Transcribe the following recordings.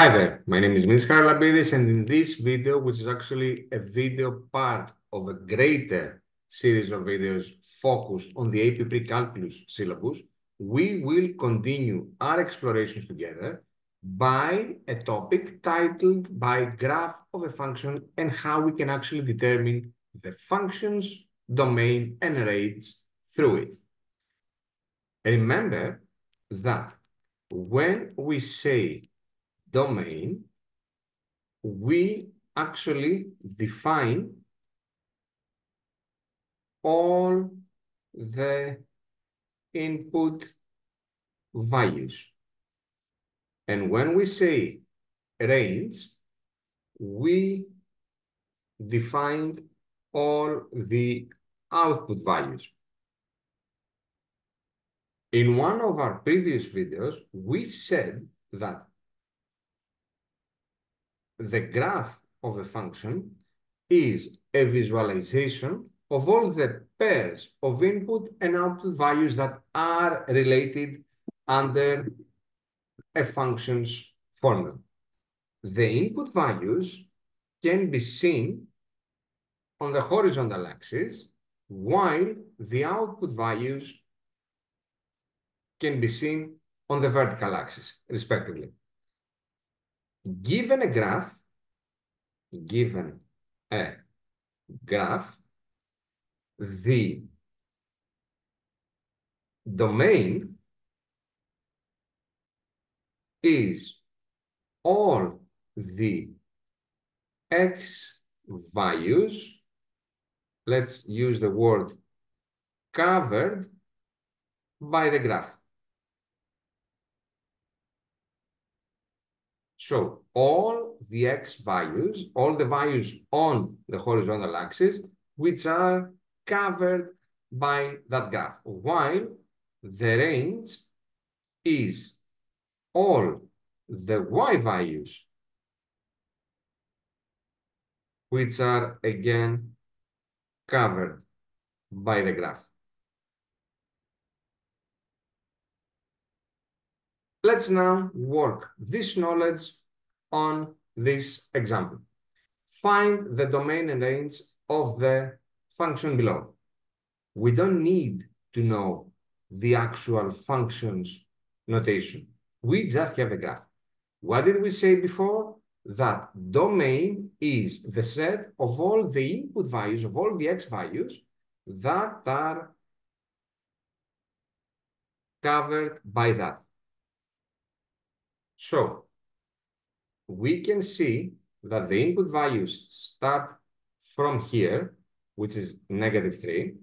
Hi there, my name is Miss Haralabidis, and in this video, which is actually a video part of a greater series of videos focused on the AP Precalculus syllabus, we will continue our explorations together by a topic titled by graph of a function and how we can actually determine the function's domain and range through it. Remember that when we say domain, we actually define all the input values. And when we say range, we defined all the output values. In one of our previous videos, we said that the graph of a function is a visualization of all the pairs of input and output values that are related under a function's formula. The input values can be seen on the horizontal axis, while the output values can be seen on the vertical axis, respectively. Given a graph, the domain is all the x values, let's use the word covered by the graph. So all the x values, all the values on the horizontal axis, which are covered by that graph, while the range is all the y values, which are again covered by the graph. Let's now work this knowledge on this example. Find the domain and range of the function below. We don't need to know the actual function's notation. We just have a graph. What did we say before? That domain is the set of all the input values, of all the x values that are covered by that. So we can see that the input values start from here, which is -3,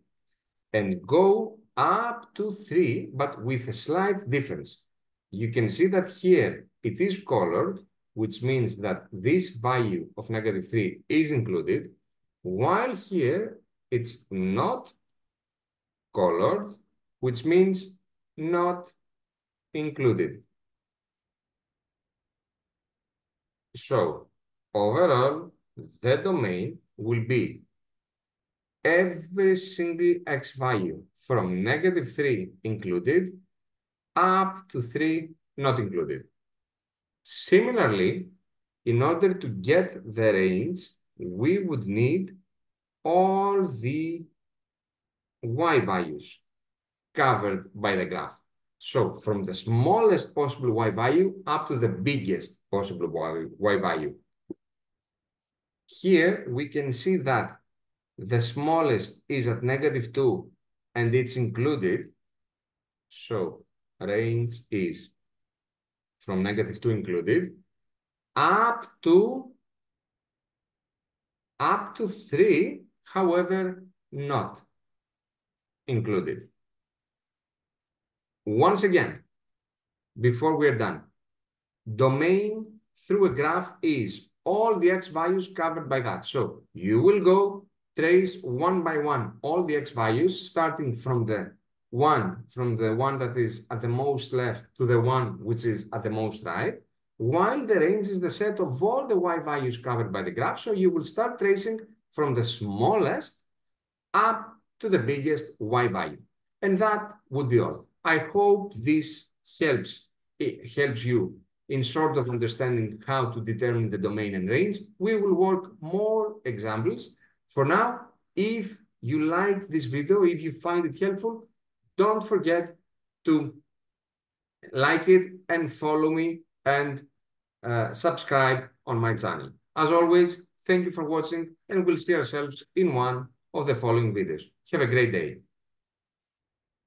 and go up to 3, but with a slight difference. You can see that here it is colored, which means that this value of -3 is included, while here it's not colored, which means not included. So overall, the domain will be every single x value from -3 included up to 3 not included. Similarly, in order to get the range, we would need all the y values covered by the graph. So from the smallest possible y value up to the biggest possible y value. Here we can see that the smallest is at -2 and it's included. So range is from -2 included up to 3, however, not included. Once again, before we're done, domain through a graph is all the x values covered by that. So you will go trace one by one all the x values, starting from the one that is at the most left to the one which is at the most right, while the range is the set of all the y values covered by the graph. So you will start tracing from the smallest up to the biggest y value. And that would be all. I hope this helps you in short of understanding how to determine the domain and range, we will work more examples. For now, if you like this video, if you find it helpful, don't forget to like it and follow me and subscribe on my channel. As always, thank you for watching, and we'll see ourselves in one of the following videos. Have a great day.